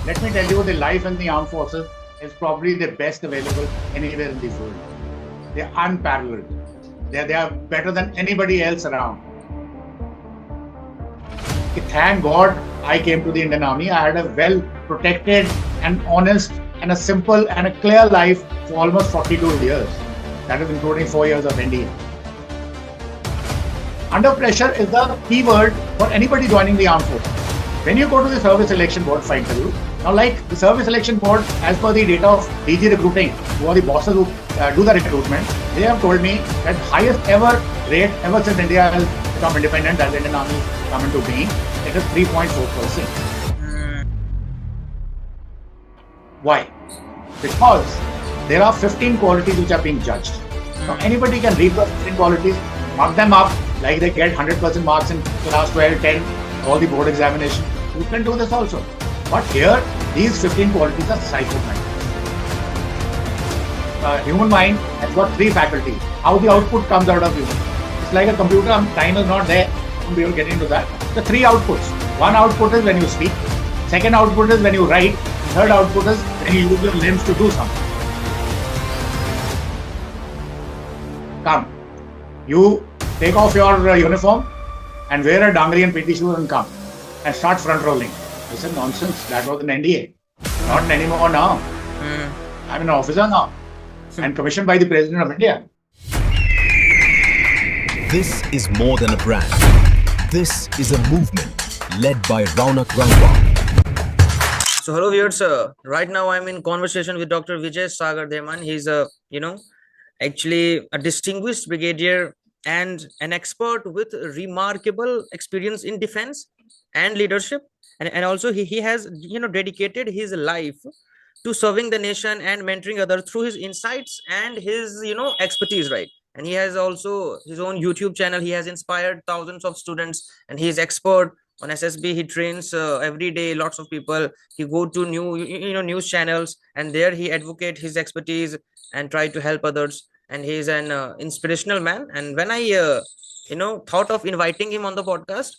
Let me tell you, the life in the armed forces is probably the best available anywhere in the world. They are unparalleled. They are better than anybody else around. Thank God I came to the Indian Army. I had a well protected and honest and a simple and a clear life for almost 42 years. That is including 4 years of NDA. Under pressure is the key word for anybody joining the armed forces. When you go to the service selection board for interview, now like the service selection board, as per the data of DG recruiting, who are the bosses who do the recruitment, they have told me that highest ever rate ever since India has become independent, as the Indian Army come into being, it is 3.4%. Why? Because there are 15 qualities which are being judged. Now anybody can read the 15 qualities, mark them up, like they get 100% marks in class 12, 10, all the board examination. You can do this also. But here, these 15 qualities are psychopath. Human mind has got 3 faculties. How the output comes out of you. It's like a computer, time is not there. We will get into that. The 3 outputs. One output is when you speak. Second output is when you write. Third output is when you use your limbs to do something. Come. You take off your uniform and wear a dangri and PT shoes and come and start front rolling. I said, nonsense. That was an NDA. Not anymore now. I'm an officer now and commissioned by the President of India. This is more than a brand. This is a movement led by Raunak Rangwal. So hello viewers, right now I'm in conversation with Dr. Vijay Sagar Dheman. He's actually a distinguished brigadier and an expert with remarkable experience in defense and leadership. And also he has dedicated his life to serving the nation and mentoring others through his insights and his expertise, right? And he has also his own YouTube channel. He has inspired thousands of students, and he is expert on SSB. He trains every day lots of people. He go to news channels, and there he advocate his expertise and try to help others. And he is an inspirational man. And when I thought of inviting him on the podcast,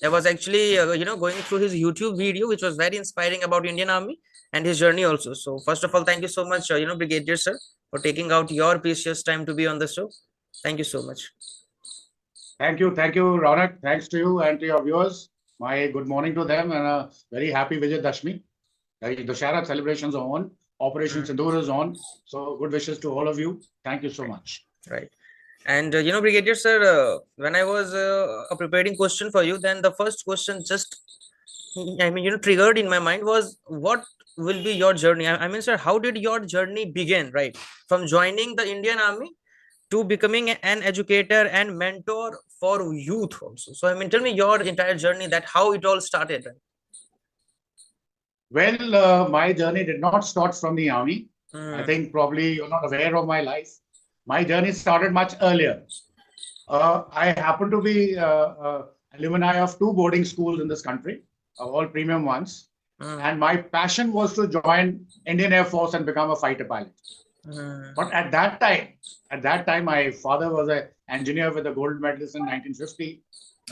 I was actually going through his YouTube video, which was very inspiring about Indian Army and his journey also. So first of all, thank you so much, Brigadier sir, for taking out your precious time to be on the show. Thank you so much. Thank you, Raunak. Thanks to you and to your viewers. My good morning to them and a very happy Vijay Dashmi. The Dussehra celebrations are on. Operation Sindoor is on. So good wishes to all of you. Thank you so much. Right. And Brigadier sir, when I was preparing question for you, then the first question just triggered in my mind was, what will be your journey? I mean, sir, how did your journey begin, right? From joining the Indian Army to becoming an educator and mentor for youth also. So, I mean, tell me your entire journey, that how it all started, right? Well, my journey did not start from the army. I think probably you're not aware of my life. My journey started much earlier. I happen to be alumni of 2 boarding schools in this country, all premium ones. And my passion was to join Indian Air Force and become a fighter pilot. But at that time, my father was an engineer with a gold medalist in 1950.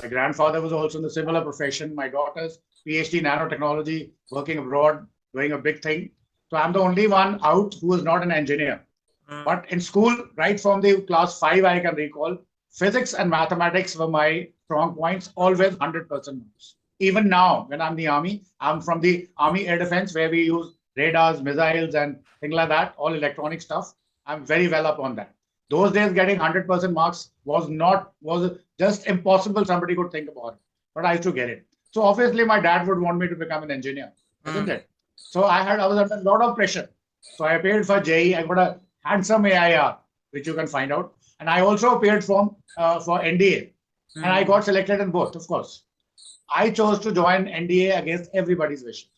My grandfather was also in a similar profession. My daughter's PhD in nanotechnology, working abroad, doing a big thing. So I'm the only one out who is not an engineer. But in school, right from the class 5, I can recall, physics and mathematics were my strong points, always 100% marks. Even now, when I'm in the army, I'm from the Army Air Defense, where we use radars, missiles, and things like that, all electronic stuff. I'm very well up on that. Those days, getting 100% marks was just impossible. Somebody could think about it, but I used to get it. So obviously, my dad would want me to become an engineer, isn't it? So I was under a lot of pressure. So I appeared for JE. I got a handsome AIR, which you can find out. And I also appeared for NDA. And I got selected in both, of course. I chose to join NDA against everybody's wishes.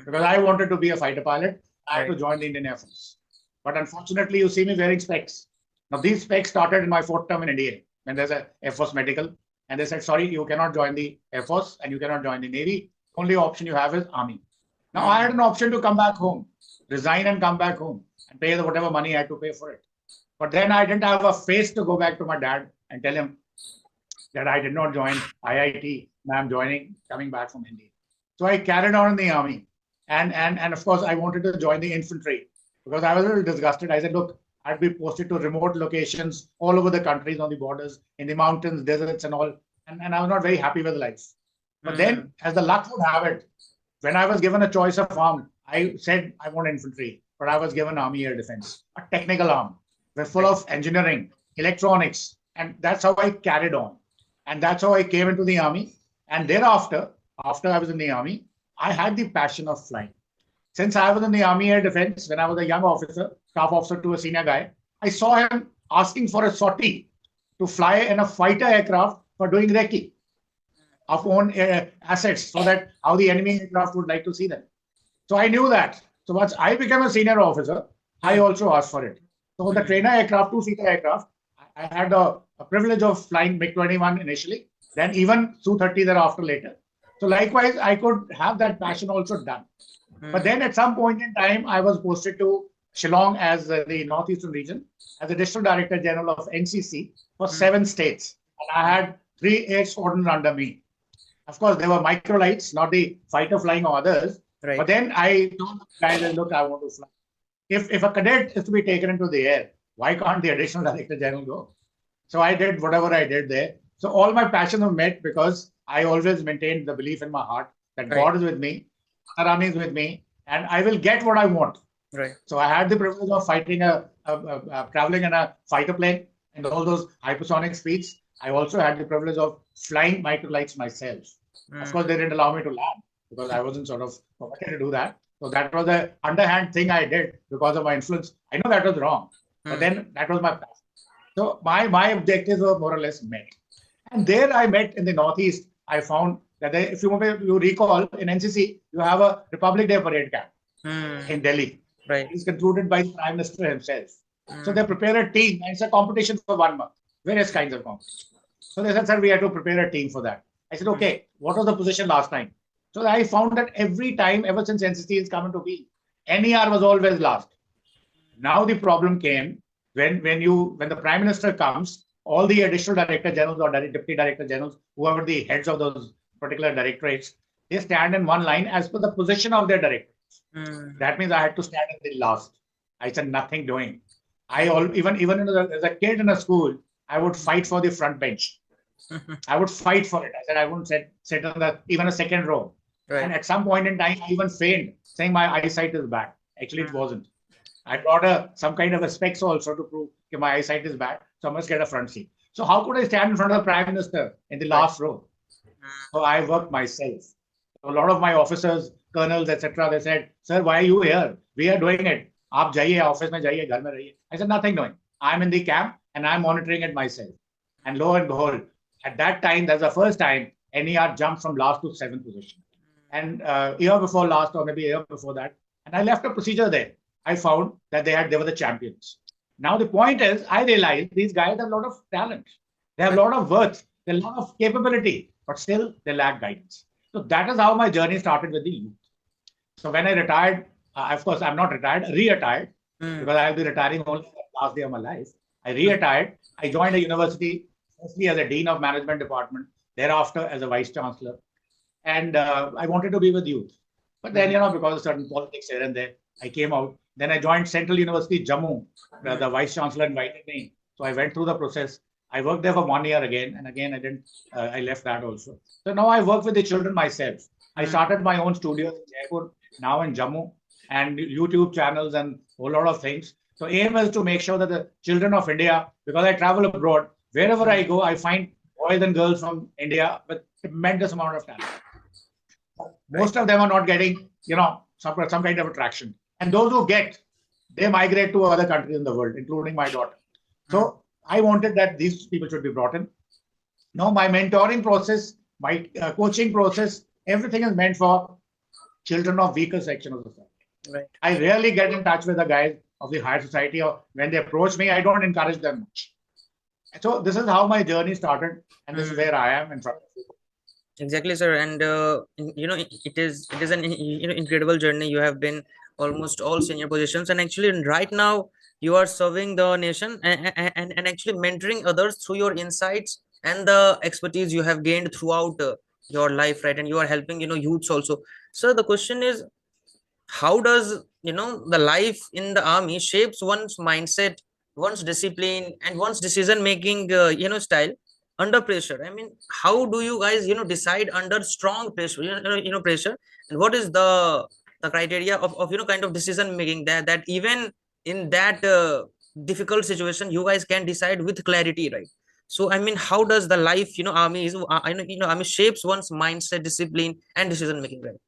Because I wanted to be a fighter pilot. I had to join the Indian Air Force. But unfortunately, you see me wearing specs. Now, these specs started in my 4th term in NDA, when there's an Air Force medical. And they said, sorry, you cannot join the Air Force and you cannot join the Navy. Only option you have is Army. Now, I had an option to come back home, resign and come back home and pay whatever money I had to pay for it. But then I didn't have a face to go back to my dad and tell him that I did not join IIT. I'm coming back from India. So I carried on in the army. And of course, I wanted to join the infantry because I was a little disgusted. I said, look, I'd be posted to remote locations all over the countries on the borders, in the mountains, deserts, and all. And I was not very happy with life. But then, as the luck would have it, when I was given a choice of arm, I said I want infantry, but I was given Army Air Defense, a technical arm. We're full of engineering, electronics, and that's how I carried on. And that's how I came into the Army. And thereafter, after I was in the Army, I had the passion of flying. Since I was in the Army Air Defense, when I was a young officer, staff officer to a senior guy, I saw him asking for a sortie to fly in a fighter aircraft for doing recce of own assets, so that how the enemy aircraft would like to see them. So I knew that. So once I became a senior officer, I also asked for it. So the trainer aircraft, two-seater aircraft, I had a privilege of flying MiG-21 initially, then even Su-30 thereafter later. So likewise, I could have that passion also done. But then at some point in time, I was posted to Shillong as the Northeastern region, as the District Director General of NCC for 7 states. And I had 3 air squadrons under me. Of course, they were microlights, not the fighter flying or others. Right. But then I told the guys, look, I want to fly. If a cadet is to be taken into the air, why can't the Additional Director General go? So I did whatever I did there. So all my passions were met because I always maintained the belief in my heart that God is with me, Army is with me, and I will get what I want. Right. So I had the privilege of fighting traveling in a fighter plane and all those hypersonic speeds. I also had the privilege of flying microlights myself. Of course, they didn't allow me to land because I wasn't sort of permitted to do that. So that was the underhand thing I did because of my influence. I know that was wrong, but then that was my passion. So my objectives were more or less met. And there I met in the Northeast. I found that if you recall, in NCC, you have a Republic Day parade camp in Delhi. Right. It's concluded by the Prime Minister himself. So they prepare a team, and it's a competition for 1 month, various kinds of competitions. So they said, sir, we have to prepare a team for that. I said, okay, what was the position last time? So I found that every time, ever since NCC has come into being, NER was always last. Now the problem came when the Prime Minister comes, all the Additional Director Generals or Deputy Director Generals, whoever the heads of those particular directorates, they stand in one line as per the position of their directorates. That means I had to stand in the last. I said nothing doing. Even as a kid in a school, I would fight for the front bench. I would fight for it. I said I wouldn't sit on even a second row. Right. And at some point in time, I even failed, saying my eyesight is bad. Actually, it wasn't. I brought some kind of a specs also to prove that my eyesight is bad, so I must get a front seat. So how could I stand in front of the Prime Minister in the last row? So I worked myself. So a lot of my officers, colonels, etc., they said, sir, why are you here? We are doing it. Aap jaiye, office mein jaiye, ghar mein rahiye. I said, nothing doing. I'm in the camp and I'm monitoring it myself. And lo and behold, at that time, that's the first time NER jumped from last to 7th position. And year before last, or maybe a year before that, and I left a procedure there. I found that they were the champions. Now the point is, I realized these guys have a lot of talent. They have a lot of worth. They have a lot of capability, but still they lack guidance. So that is how my journey started with the youth. So when I retired, of course, I'm not retired, re-retired, because I'll be retiring only the last day of my life. I re-retired. I joined a university, firstly as a Dean of Management Department, thereafter as a Vice Chancellor. And I wanted to be with youth. But then, because of certain politics here and there, I came out. Then I joined Central University, Jammu. The Vice Chancellor invited me. So I went through the process. I worked there for 1 year again. And again, I left that also. So now I work with the children myself. I started my own studios in Jaipur, now in Jammu, and YouTube channels and a whole lot of things. So aim is to make sure that the children of India, because I travel abroad, wherever I go, I find boys and girls from India with tremendous amount of talent. Most of them are not getting, some kind of attraction. And those who get, they migrate to other countries in the world, including my daughter. So I wanted that these people should be brought in. Now, my mentoring process, my coaching process, everything is meant for children of weaker section of society. Right. I rarely get in touch with the guys of the higher society, or when they approach me, I don't encourage them much. So this is how my journey started, and this is where I am in front of you. Exactly, sir. And it is an incredible journey. You have been almost all senior positions, and actually right now you are serving the nation and actually mentoring others through your insights and the expertise you have gained throughout your life, right? And you are helping youths also. So the question is, how does, the life in the army shapes one's mindset, one's discipline, and one's decision making, style under pressure? I mean, how do you guys, decide under strong pressure, pressure, and what is the criteria of kind of decision making that even in that difficult situation you guys can decide with clarity, right? So I mean, how does the life, army is, army shapes one's mindset, discipline, and decision making, right?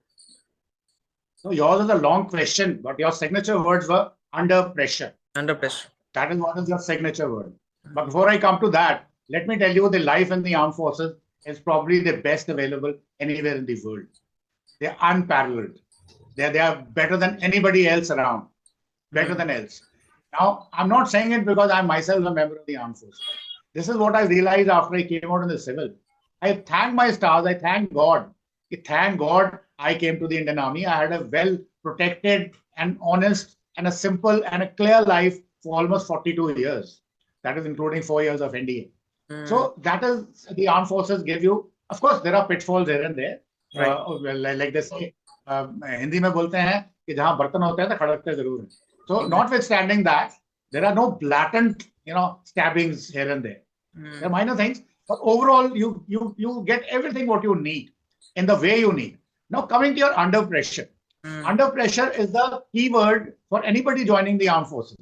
So yours is a long question, but your signature words were under pressure. Under pressure. That is what is your signature word. But before I come to that, let me tell you the life in the armed forces is probably the best available anywhere in the world. They are unparalleled. They are better than anybody else around. Better than else. Now, I'm not saying it because I'm myself a member of the armed forces. This is what I realized after I came out in the civil. I thank my stars. I thank God. Thank God I came to the Indian Army. I had a well-protected and honest and a simple and a clear life for almost 42 years. That is including 4 years of NDA. So that is the armed forces give you. Of course, there are pitfalls here and there. Right. Like they say, Hindi में बोलते हैं कि जहाँ बर्तन होते हैं तो खड़कते जरूर हैं. So notwithstanding that, there are no blatant, stabbings here and there. There are minor things, but overall, you get everything what you need in the way you need. Now, coming to your under pressure. Under pressure is the key word for anybody joining the armed forces.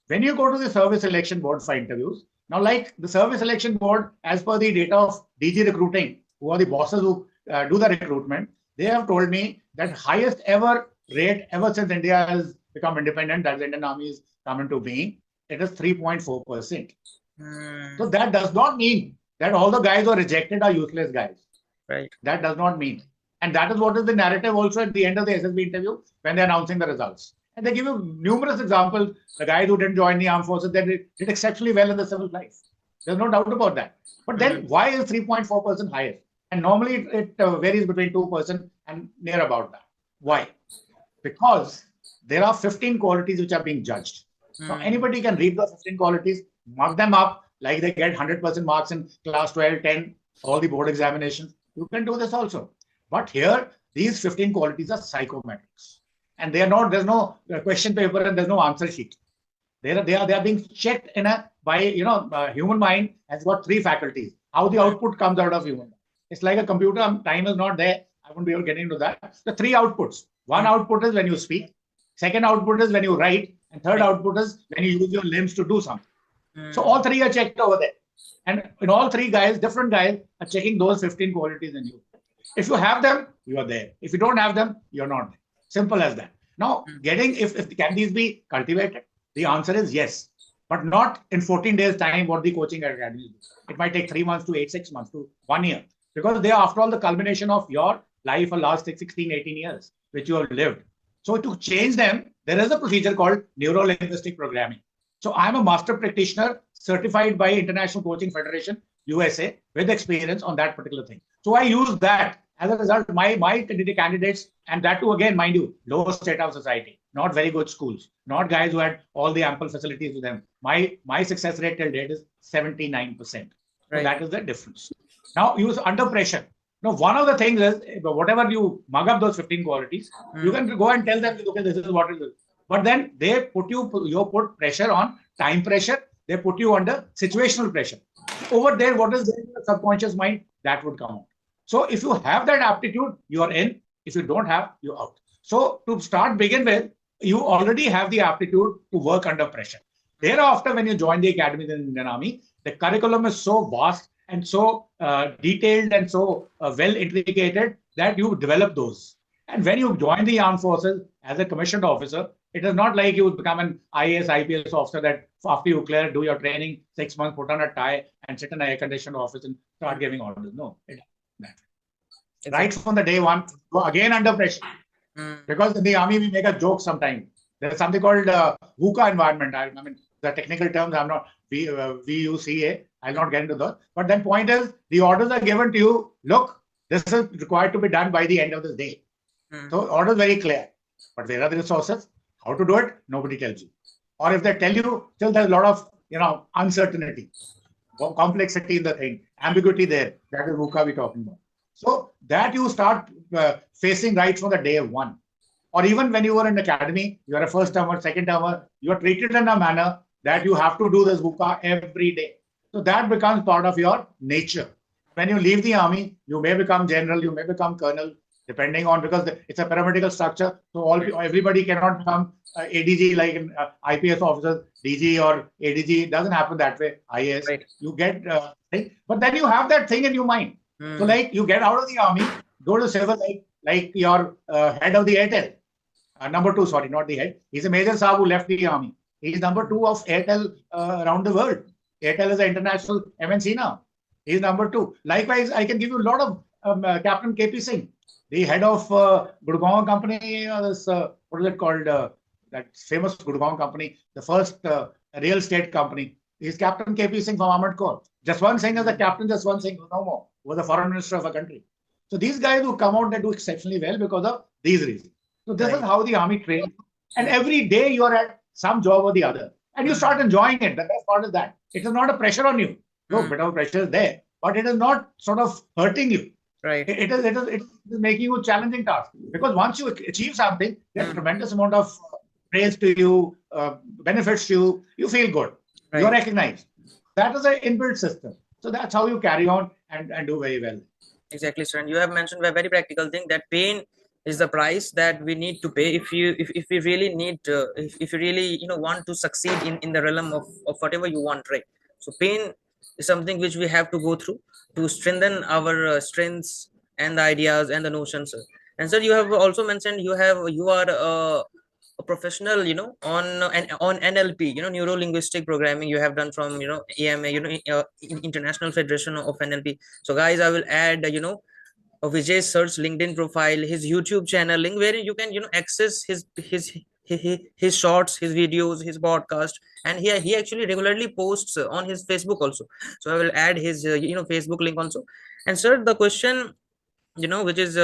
When you go to the service selection board for interviews, now like the service selection board, as per the data of DG recruiting, who are the bosses who do the recruitment, they have told me that highest ever rate ever since India has become independent, that the Indian Army is come into being, it is 3.4%. So that does not mean that all the guys who are rejected are useless guys. Right. That does not mean. And that is what is the narrative also at the end of the SSB interview when they're announcing the results. And they give you numerous examples. The guys who didn't join the armed forces, they did exceptionally well in the civil life. There's no doubt about that. But then why is 3.4% higher? And normally it varies between 2% and near about that. Why? Because there are 15 qualities which are being judged. So anybody can read those 15 qualities, mark them up, like they get 100% marks in class 12, 10, all the board examinations. You can do this also. But here, these 15 qualities are psychometrics. And they are not, there's no question paper and there's no answer sheet. They are being checked by human mind has got 3 faculties. How the output comes out of human. It's like a computer, time is not there. I won't be able to get into that. The 3 outputs. One output is when you speak. Second output is when you write. And third output is when you use your limbs to do something. So all 3 are checked over there. And in all 3 guys, different guys are checking those 15 qualities in you. If you have them, you are there. If you don't have them, you're not there. Simple as that. Now, can these be cultivated? The answer is yes. But not in 14 days time what the coaching academy do. It might take 3 months to 6 months to 1 year. Because they are after all the culmination of your life for last 16, 18 years, which you have lived. So to change them, there is a procedure called neuro-linguistic programming. So I'm a master practitioner certified by International Coaching Federation, USA, with experience on that particular thing. So I use that. As a result, my candidates, and that too, again, mind you, low state of society, not very good schools, not guys who had all the ample facilities with them. My success rate till date is 79%. So that is the difference. Now, use under pressure. Now, one of the things is, whatever you mug up those 15 qualities, you can go and tell them, okay, this is what it is. But then they put pressure on time pressure. They put you under situational pressure. Over there, what is there in the subconscious mind, that would come out. So if you have that aptitude, you are in. If you don't have, you're out. So to begin with, you already have the aptitude to work under pressure. Thereafter, when you join the academy in the Indian Army, the curriculum is so vast and so detailed and so well intricated that you develop those. And when you join the armed forces as a commissioned officer, it is not like you become an IAS, IPS officer that after you clear, do your training, 6 months, put on a tie and sit in an air-conditioned office and start giving orders. No, right from the day one, go again under pressure. Because in the army, we make a joke sometimes. There's something called VUCA environment. I mean, the technical terms, I'm not, VUCA, I'll not get into those. But then point is, the orders are given to you, look, this is required to be done by the end of this day. So order is very clear. But where are the resources? How to do it? Nobody tells you. Or if they tell you, still there's a lot of, uncertainty, complexity in the thing, ambiguity there. That is VUCA we're talking about. So that you start facing right from the day one. or even when you were in academy, you are a first termer, second termer, you are treated in a manner that you have to do this buka every day. So that becomes part of your nature. When you leave the army, you may become general, you may become colonel, depending on, because it's a pyramidal structure. So everybody cannot become ADG like in IPS officers, DG or ADG. It doesn't happen that way. IAS, Right. you get thing, but then you have that thing in your mind. So like you get out of the army, go to civil, like your head of the Airtel, number two, sorry, not the head. He's a Major Saab who left the army. He's number two of Airtel around the world. Airtel is an international MNC now. He's number two. Likewise, I can give you a lot of Captain KP Singh, the head of Gurgaon company. What is it called? That famous Gurgaon company, the first real estate company. He's Captain KP Singh from Armored Corps. Jaswant Singh is the captain. Jaswant Singh, no more, was the foreign minister of a country. So these guys who come out, they do exceptionally well because of these reasons. So this is how the army trains. And every day you are at some job or the other. And you start enjoying it. The best part is that. It is not a pressure on you. No, bit of pressure is there. But it is not sort of hurting you. Right. It is making you a challenging task. Because once you achieve something, there's a tremendous amount of praise to you, benefits to you. You feel good. Right. You're recognized. That is an inbuilt system. So that's how you carry on and do very well. Exactly, sir. And you have mentioned a very practical thing, that pain is the price that we need to pay if we really need if you really want to succeed in the realm of whatever you want, right? So pain is something which we have to go through to strengthen our strengths and the ideas and the notions, sir. And sir, you have also mentioned you are a professional on NLP, neuro linguistic programming. You have done from EMA, International Federation of NLP. So guys, I will add Vijay's search LinkedIn profile, his YouTube channel link, where you can access his shorts, his videos, his podcast, and he actually regularly posts on his Facebook also. So I will add his Facebook link also. And sir, the question which is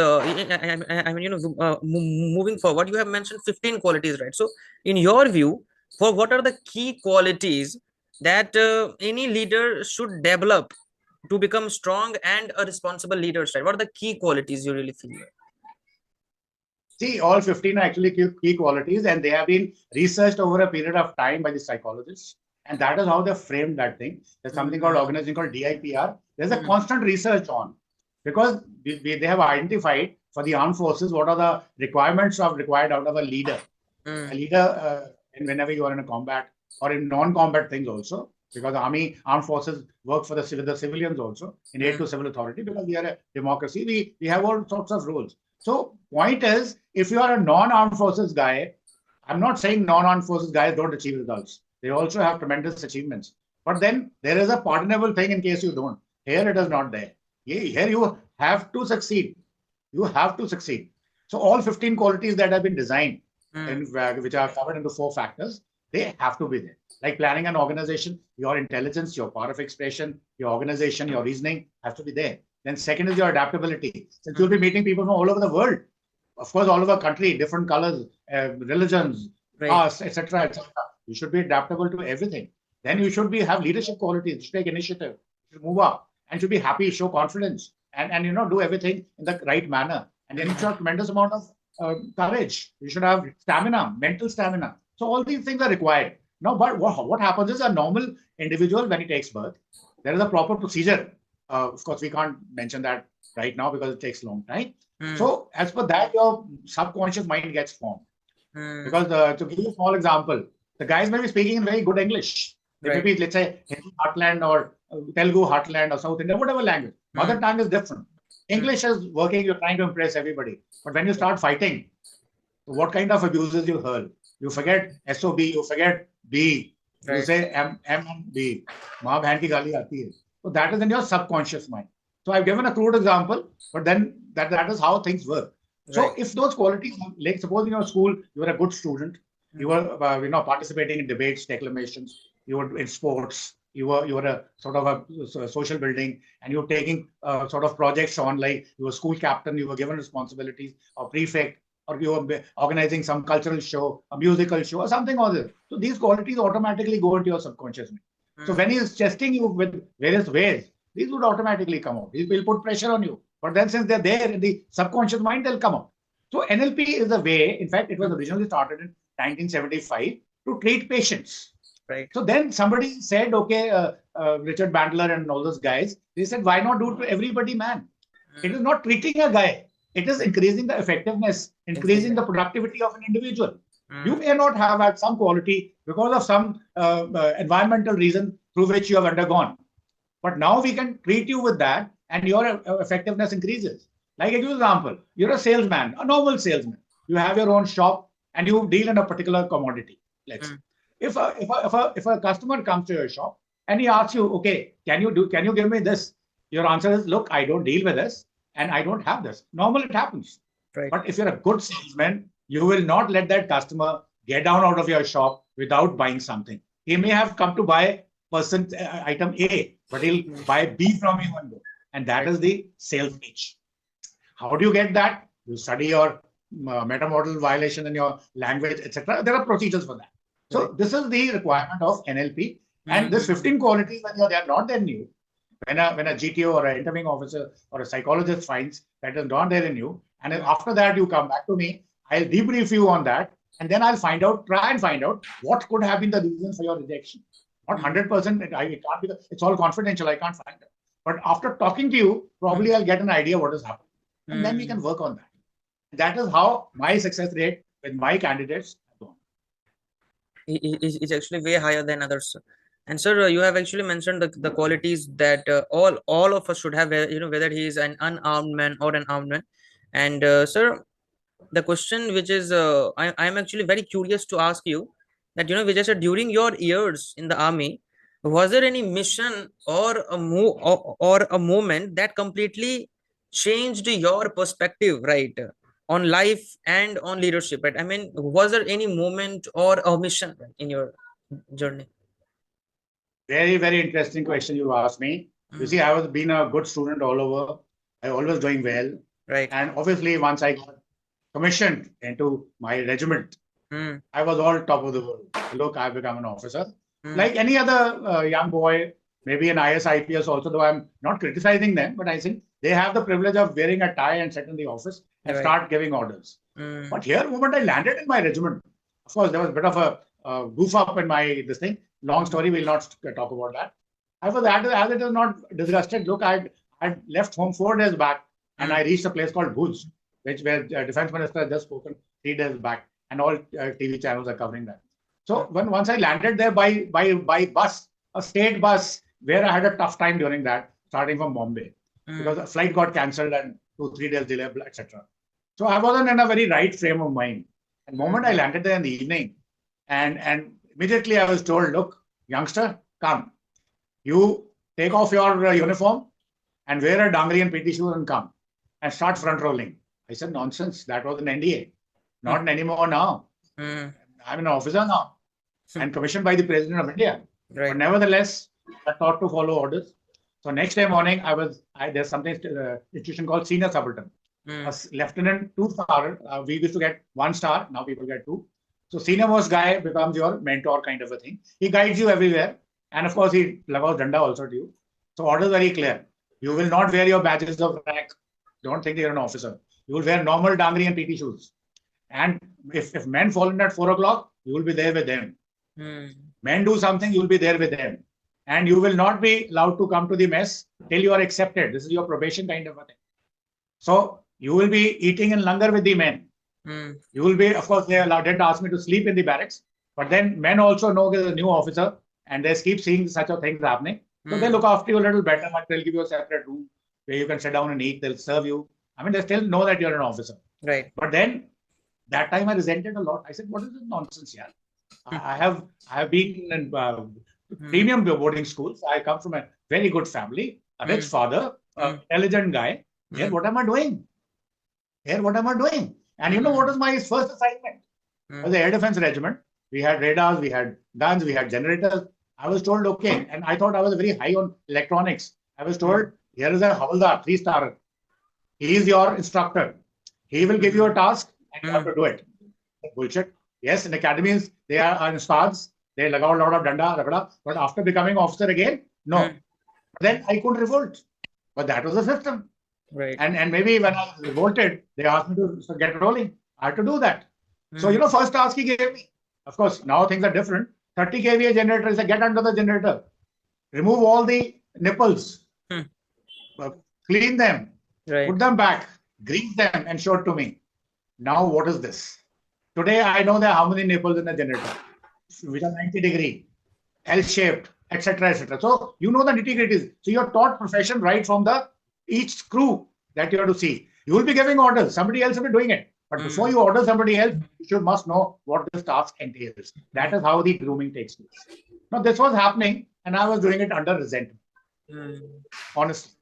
moving forward, you have mentioned 15 qualities, right? So in your view, for what are the key qualities that any leader should develop to become strong and a responsible leader, right? What are the key qualities you really feel? See, all 15 are actually key qualities, and they have been researched over a period of time by the psychologists. And that is how they framed that thing. There's something called organization called DIPR. There's a constant research on, because they have identified for the armed forces what are the requirements required out of a leader. A leader, and whenever you are in a combat or in non-combat things also, because the armed forces work for the civilians also in aid to civil authority, because we are a democracy. We have all sorts of roles. So point is, if you are a non-armed forces guy, I'm not saying non-armed forces guys don't achieve results. They also have tremendous achievements. But then there is a pardonable thing in case you don't. Here it is not there. Here you have to succeed. You have to succeed. So all 15 qualities that have been designed, which are covered into 4 factors, they have to be there. Like planning an organization, your intelligence, your power of expression, your organization, your reasoning has to be there. Then second is your adaptability. Since you'll be meeting people from all over the world, of course, all over the country, different colors, religions, castes, etc., etc. You should be adaptable to everything. Then you should have leadership qualities. You should take initiative. You should move up, and should be happy, show confidence, and do everything in the right manner. And then you should have tremendous amount of courage. You should have stamina, mental stamina. So all these things are required. Now, but what happens is, a normal individual, when he takes birth, there is a proper procedure. Of course, we can't mention that right now because it takes a long time. So as per that, your subconscious mind gets formed. Because to give you a small example, the guys may be speaking in very good English. They may be, let's say, Hindi heartland or Telugu heartland or South India, whatever language. Mother tongue is different. English is working, you're trying to impress everybody. But when you start fighting, what kind of abuses you hurl? You forget SOB, you forget B. You say M and B. Maa bahan ki gali aati hai. So that is in your subconscious mind. So I've given a crude example, but then that is how things work. So if those qualities, like suppose in your school, you were a good student, you were participating in debates, declamations, you were in sports, you were a sort of a social building, and you were taking sort of projects on, like you were school captain, you were given responsibilities, or prefect, or you were organizing some cultural show, a musical show, or something or this. So these qualities automatically go into your subconscious mind. So when he is testing you with various ways, these would automatically come out. He will put pressure on you. But then since they're there in the subconscious mind, they'll come out. So NLP is a way, in fact, it was originally started in 1975 to treat patients. Right. So then somebody said, okay, Richard Bandler and all those guys, they said, why not do it to everybody, man? It is not treating a guy. It is increasing the effectiveness, increasing the productivity of an individual. You may not have had some quality because of some environmental reason through which you have undergone. But now we can treat you with that and your effectiveness increases. Like a good example, you're a salesman, a normal salesman. You have your own shop and you deal in a particular commodity. Let's say. If a customer comes to your shop and he asks you, okay, can you give me this? Your answer is, look, I don't deal with this and I don't have this. Normally it happens. Right. But if you're a good salesman, you will not let that customer get down out of your shop without buying something. He may have come to buy item A, but he'll buy B from you and go. And that is the sales pitch. How do you get that? You study your meta model violation in your language, etc. There are procedures for that. So this is the requirement of NLP. And this 15 qualities, when they are not there in you, when a GTO or an interviewing officer or a psychologist finds that is not there in you, and then after that you come back to me, I'll debrief you on that, and then I'll try and find out what could have been the reason for your rejection. Not 100%, it can't be. It's all confidential. I can't find it. But after talking to you, probably I'll get an idea what has happened, and then we can work on that. That is how my success rate with my candidates has gone. It's actually way higher than others. And sir, you have actually mentioned the qualities that all of us should have, whether he is an unarmed man or an armed man. And sir, the question which is I'm actually very curious to ask you that, Vijay sir, during your years in the army, was there any mission or a move or a moment that completely changed your perspective, right, on life and on leadership, right? I mean, was there any moment or a mission in your journey? Very, very interesting question you asked me. You see, I was been a good student all over. I always doing well. Right. And obviously, once I got commissioned into my regiment, I was all top of the world. Look, I've become an officer. Like any other young boy, maybe an IS, IPS also, though I'm not criticizing them, but I think they have the privilege of wearing a tie and sit in the office and start giving orders. But here, the moment I landed in my regiment, of course, there was a bit of a goof up in this thing. Long story, we'll not talk about that. I was, as it is not disgusted, look, I left home 4 days back and I reached a place called Bhuj, where Defense Minister had just spoken 3 days back, and all TV channels are covering that. So once I landed there by bus, a state bus, where I had a tough time during that, starting from Bombay, because the flight got cancelled and 2-3 days delay, etc. So I wasn't in a very right frame of mind. And the moment I landed there in the evening, and immediately I was told, look, youngster, come. You take off your uniform and wear a dangri and PT shoes and come and start front rolling. I said, nonsense. That was an NDA. Not anymore now. I'm an officer now and commissioned by the President of India. Right. But nevertheless, I thought to follow orders. So next day morning, there's something institution called senior subaltern. A lieutenant 2-star. We used to get 1 star. Now people get 2. So senior most guy becomes your mentor kind of a thing. He guides you everywhere. And of course, he lagaus danda also to you. So order very clear. You will not wear your badges of rank. Don't think you're an officer. You will wear normal dangri and PT shoes. And if men fall in at 4 o'clock, you will be there with them. Men do something, you will be there with them. And you will not be allowed to come to the mess till you are accepted. This is your probation kind of a thing. So you will be eating in langar with the men. You will be, of course, they didn't ask me to sleep in the barracks. But then men also know there's a new officer and they keep seeing such a things happening. So they look after you a little better, but they'll give you a separate room where you can sit down and eat. They'll serve you. I mean, they still know that you're an officer. Right. But then that time I resented a lot. I said, what is this nonsense here? I have been in premium boarding schools. I come from a very good family, a rich father, an intelligent guy. Here, what am I doing? And you know what was my first assignment? Was the Air Defense Regiment. We had radars, we had guns, we had generators. I was told, okay, and I thought I was very high on electronics. I was told, here is a Havaldar, 3-star. He is your instructor. He will give you a task and you have to do it. Bullshit. Yes, in academies, they are on stars. They log out a lot of danda, ragda. But after becoming officer again, no. Then I couldn't revolt. But that was the system. Right. And maybe when I revolted, they asked me to get rolling. I had to do that. So, first task he gave me. Of course, now things are different. 30 kVA generator is a get under the generator. Remove all the nipples. Clean them. Right. Put them back. Grease them and show it to me. Now, what is this? Today, I know there are how many nipples in the generator, which are 90-degree, L-shaped, etc., etc. So, you know the nitty-gritties. So, you're taught profession right from the each screw that you have to see. You will be giving orders. Somebody else will be doing it. But before you order somebody else, you must know what this task entails. That is how the grooming takes place. Now, this was happening, and I was doing it under resentment, honestly.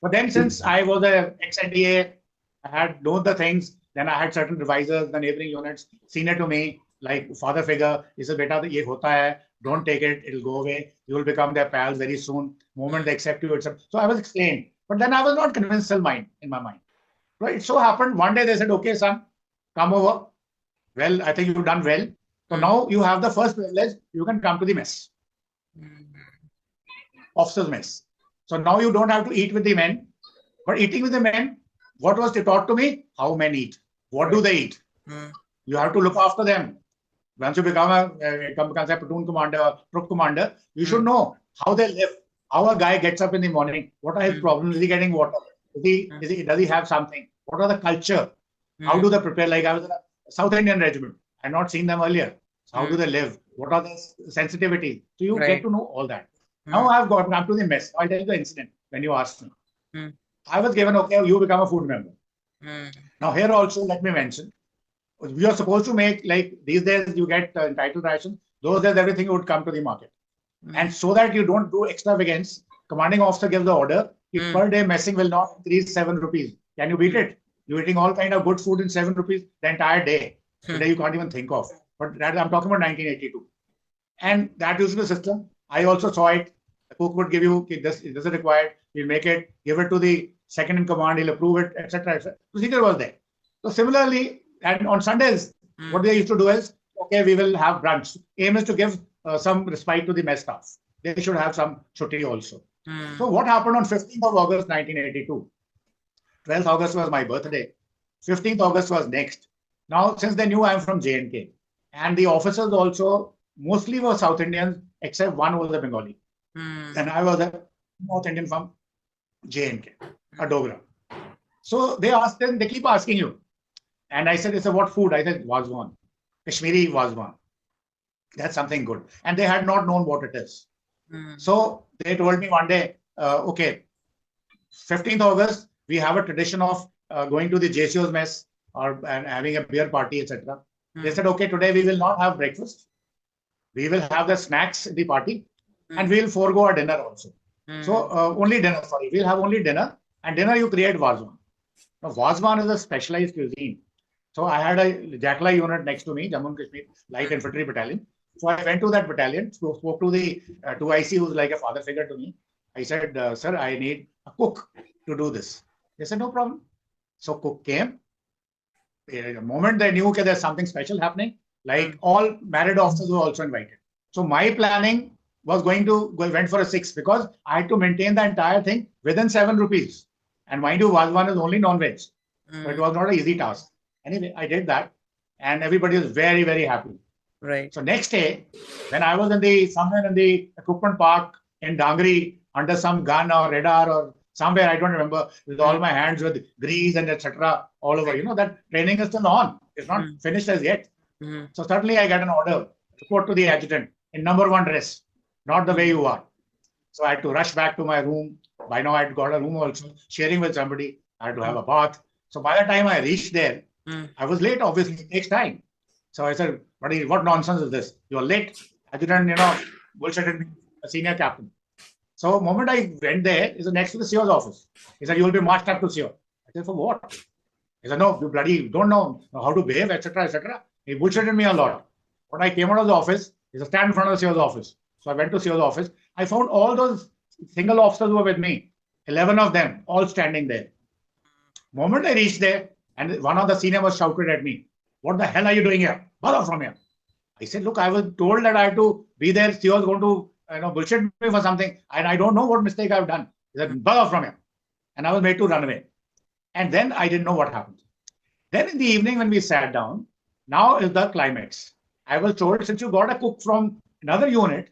But then, since I was an ex-NDA, I had known the things. Then I had certain advisors, the neighboring units, senior to me, like father figure. He said, "Beta, ye hota hai. Don't take it. It'll go away. You will become their pals very soon. Moment they accept you, etc." So I was explained. But then I was not convinced in my mind. Right? It so happened one day they said, "Okay, son, come over. Well, I think you've done well. So now you have the first privilege. You can come to the mess. Officers' mess. So now you don't have to eat with the men. But eating with the men, what was taught to me? How men eat. What do they eat? You have to look after them. Once you become a platoon commander, troop commander, you should know how they live. How a guy gets up in the morning. What are his problems? Is he getting water? Does he have something? What are the culture? How do they prepare? Like I was in a South Indian regiment. I had not seen them earlier. So how do they live? What are the sensitivities? So you get to know all that. Now I've come to the mess. I'll tell you the incident when you asked me. I was given, okay, you become a food member. Now here also, let me mention, we are supposed to make, like these days you get entitled ration. Those days everything would come to the market. And so that you don't do extravagance, commanding officer gives the order, per day messing will not increase 7 rupees. Can you beat it? You're eating all kind of good food in 7 rupees the entire day. Today you can't even think of. But that, I'm talking about 1982. And that used to be the system. I also saw it. The cook would give you, this is required. We'll make it, give it to the second in command, he'll approve it, etc. etc. Procedure was there. So similarly, and on Sundays, what they used to do is, okay, we will have brunch. Aim is to give some respite to the mess staff. They should have some chutti also. So what happened on 15th of August 1982? 12th August was my birthday. 15th August was next. Now, since they knew I'm from J&K, and the officers also mostly were South Indians, except one was a Bengali. And I was a North Indian from J&K, a Dogra. So they asked them, they keep asking you. And I said, what food? I said, Wazwan. Kashmiri Wazwan. That's something good. And they had not known what it is. So they told me one day, okay, 15th August, we have a tradition of going to the JCO's mess and having a beer party, etc. They said, okay, today we will not have breakfast. We will have the snacks at the party and we'll forego our dinner also. So only dinner, sorry. We'll have only dinner, and dinner you create Wazwan. Now, Wazwan is a specialized cuisine. So I had a Jakla unit next to me, Jammu and Kashmir Light Infantry Battalion. So I went to that battalion, spoke to the 2IC, who's like a father figure to me. I said, sir, I need a cook to do this. They said, no problem. So cook came. The moment they knew that there's something special happening, like all married officers were also invited. So my planning was went for a 6 because I had to maintain the entire thing within 7 rupees. And mind you, Wazwan is only non-veg. So it was not an easy task. Anyway, I did that and everybody was very, very happy. Right. So next day, when I was somewhere in the equipment park in Dangri under some gun or radar or somewhere, I don't remember, with all my hands with grease and etc. all over. You know, that training is still on. It's not finished as yet. So suddenly I get an order, report to the adjutant in number 1 dress, not the way you are. So I had to rush back to my room. By now I had got a room also, sharing with somebody. I had to have a bath. So by the time I reached there, I was late, obviously, it takes time. So I said, buddy, what nonsense is this? You're late. Adjutant, bullshitted me, a senior captain. So the moment I went there, is next to the CO's office. He said, you will be marched up to CO. I said, for what? He said, no, you bloody don't know how to behave, etc., etc. He bullshitted me a lot. When I came out of the office, he said, stand in front of the CO's office. So I went to CO's office. I found all those single officers who were with me, 11 of them, all standing there. The moment I reached there, and one of the senior was shouted at me, what the hell are you doing here? Bother from here. I said, look, I was told that I had to be there. CO was going to bullshit me for something. And I don't know what mistake I've done. He said, bother from here. And I was made to run away. And then I didn't know what happened. Then in the evening when we sat down, now is the climax. I was told, since you got a cook from another unit,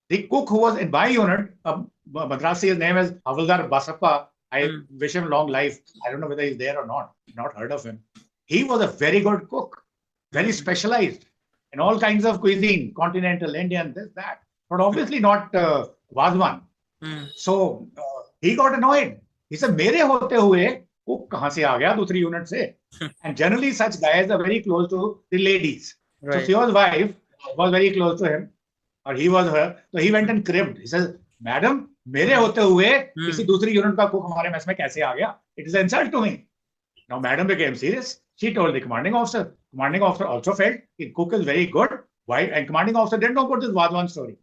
the cook who was in my unit, Madrasi, his name is Havildar Basappa. I wish him long life. I don't know whether he's there or not. Not heard of him. He was a very good cook, very specialized in all kinds of cuisine, continental, Indian, this, that. But obviously not Vazwan. So he got annoyed. He said, "Mere hote hue, cook kahan se aa gaya dusri unit se?" And generally such guys are very close to the ladies. So Theo's wife was very close to him, or he was her. So he went and cribbed. He says, "Madam, mere hote hue, kisi dusri unit ka cook hamare mess mein kaise aa gaya? It is an insult to me." Now madam became serious. She told the commanding officer. Commanding officer also felt the cook is very good. Why? And commanding officer didn't know about this Vazwan story.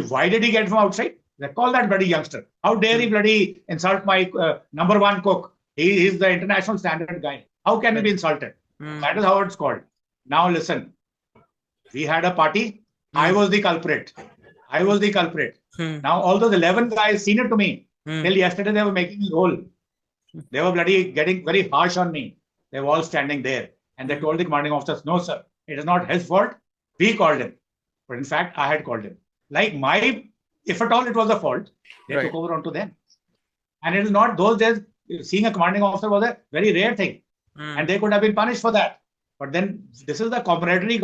Why did he get from outside? They call that bloody youngster. How dare he bloody insult my number one cook? He is the international standard guy. How can he be insulted? That is how it's called. Now listen. We had a party. I was the culprit. Now all those 11 guys senior to me, till yesterday they were making me roll. They were bloody getting very harsh on me. They were all standing there. And they told the commanding officers, "No, sir, it is not his fault. We called him." But in fact, I had called him. Like if at all it was a fault, they took over onto them. And it is not those days, seeing a commanding officer was a very rare thing. And they could have been punished for that. But then this is the camaraderie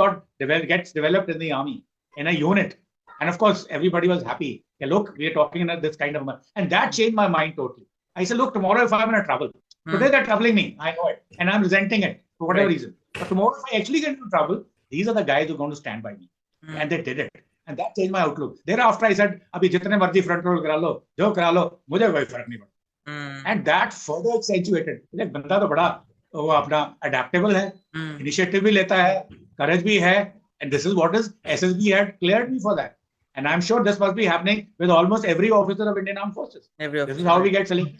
gets developed in the army, in a unit. And of course, everybody was happy. Yeah, look, we are talking in this kind of manner. And that changed my mind totally. I said, look, tomorrow if I'm in a trouble, today they're troubling me. I know it. And I'm resenting it for whatever reason. But tomorrow if I actually get into trouble, these are the guys who are going to stand by me. And they did it. And that changed my outlook. Thereafter I said, abhi jitne marzi front roll kara lo, jo kara lo, mujhe koi farak nahi padta. And that further accentuated. Like banda to bada, wo apna adaptable hai, initiative bhi leta hai, courage bhi hai. And this is what is SSB had cleared me for that. And I'm sure this must be happening with almost every officer of Indian Armed Forces. This is how we get selected.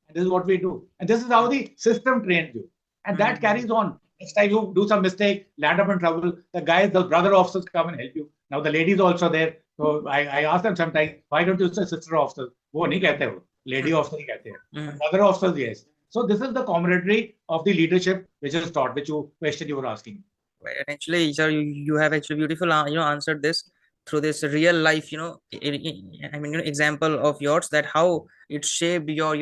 And this is what we do. And this is how the system trains you. And that carries on. Next time you do some mistake, land up in trouble, the guys, the brother officers come and help you. Now the ladies also there. So I ask them sometimes, why don't you say sister officers? Wo nahi kehte ho. Lady officer hi kehte hai. Brother officers, yes. So this is the camaraderie of the leadership which is taught, which question you were asking. Right. And actually, sir, you have actually beautiful, answered this through this real life, example of yours, that how it shaped your,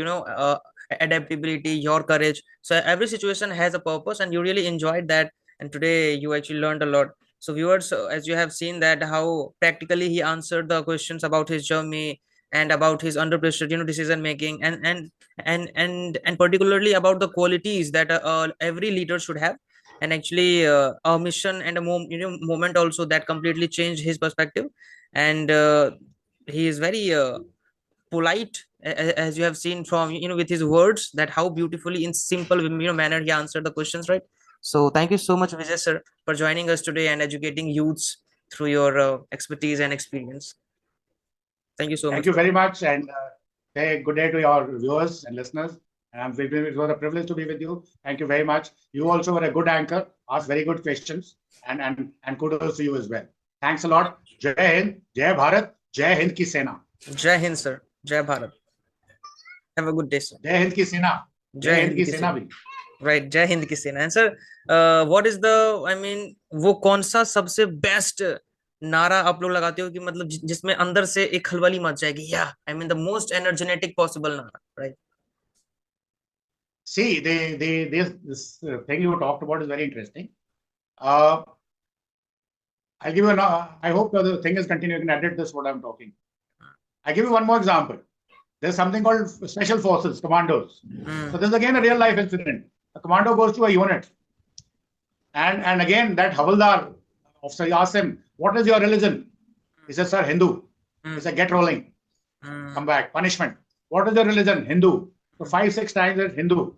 adaptability, your courage. So every situation has a purpose, and you really enjoyed that. And today you actually learned a lot. So viewers, as you have seen that how practically he answered the questions about his journey and about his under pressure, decision making, and particularly about the qualities that every leader should have. And actually a mission and a moment also that completely changed his perspective. And he is very polite, as you have seen from with his words, that how beautifully in simple manner he answered the questions, right? So thank you so much, Vijay sir, for joining us today and educating youths through your expertise and experience. Thank you so much. Thank you very much, and say good day to your viewers and listeners. And it was a privilege to be with you. Thank you very much. You also were a good anchor, asked very good questions, and kudos to you as well. Thanks a lot. Jai Hind, Jai Bharat, Jai Hind ki Sena. Jai Hind, sir. Jai Bharat. Have a good day, sir. Jai Hind ki Sena. Jai Hind ki Sena bhi. Right, Jai Hind ki Sena. And sir, what is the, वो कौन सा सबसे best नारा आप लोग लगाते हो कि मतलब जिसमें अंदर से एक खलबली मच जाएगी? Yeah, the most energetic possible नारा, right? See, this thing you talked about is very interesting. I'll give you I hope the thing is continuing. You can edit this, what I'm talking. I'll give you one more example. There's something called Special Forces, Commandos. So this is again a real life incident. A commando goes to a unit. And again, that Havildar officer asks him, what is your religion? He says, sir, Hindu. He said, get rolling. Come back. Punishment. What is your religion? Hindu. So 5-6 times it's Hindu.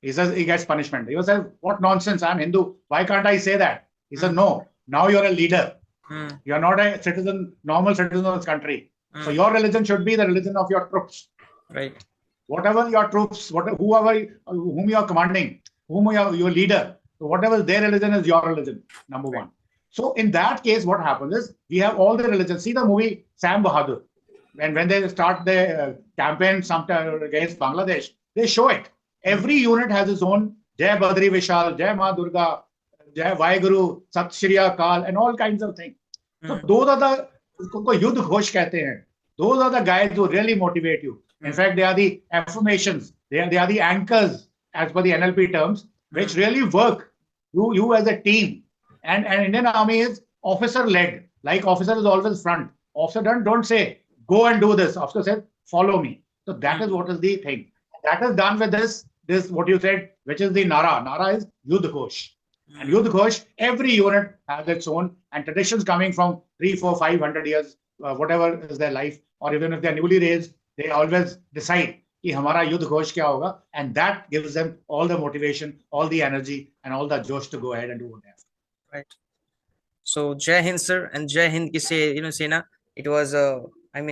He says he gets punishment. He says, what nonsense, I'm Hindu. Why can't I say that? He says, no, now you're a leader. You're not a citizen, normal citizen of this country. So your religion should be the religion of your troops. Right. Whatever your troops, whom you are commanding, whom you are your leader, whatever their religion is your religion, number one. So in that case, what happens is we have all the religions. See the movie Sam Bahadur. When they start the campaign sometime against Bangladesh, they show it. Every unit has its own Jai Badri Vishal, Jai Ma Durga, Jai Vaheguru, Sat Shri Akal, and all kinds of things. So those are the Yudh Ghosh kehte hain. Those are the guys who really motivate you. In fact, they are the affirmations. They are the anchors, as per the NLP terms, which really work. You as a team. And Indian Army is officer-led. Like officer is always front. Officer don't say, go and do this. Officer says, follow me. So that is what is the thing. That is done with this what you said, which is the Nara. Nara is Yudh Ghosh. And Yudh Ghosh, every unit has its own, and traditions coming from 300, 400, 500 years, whatever is their life, or even if they're newly raised, they always decide कि हमारा युद्ध घोष क्या होगा, and that gives them all the motivation, all the energy, and all the josh to go ahead and do what they have. Right. So Jai Hind, sir, and Jai Hind ki Sena. It was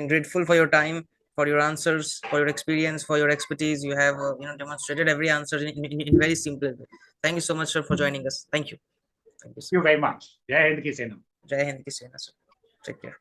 grateful for your time, for your answers, for your experience, for your expertise. You have demonstrated every answer in very simple way. Thank you so much, sir, for joining us. Thank you. Thank you very much. Jai Hind ki Sena. Jai Hind ki Sena, sir. Take care.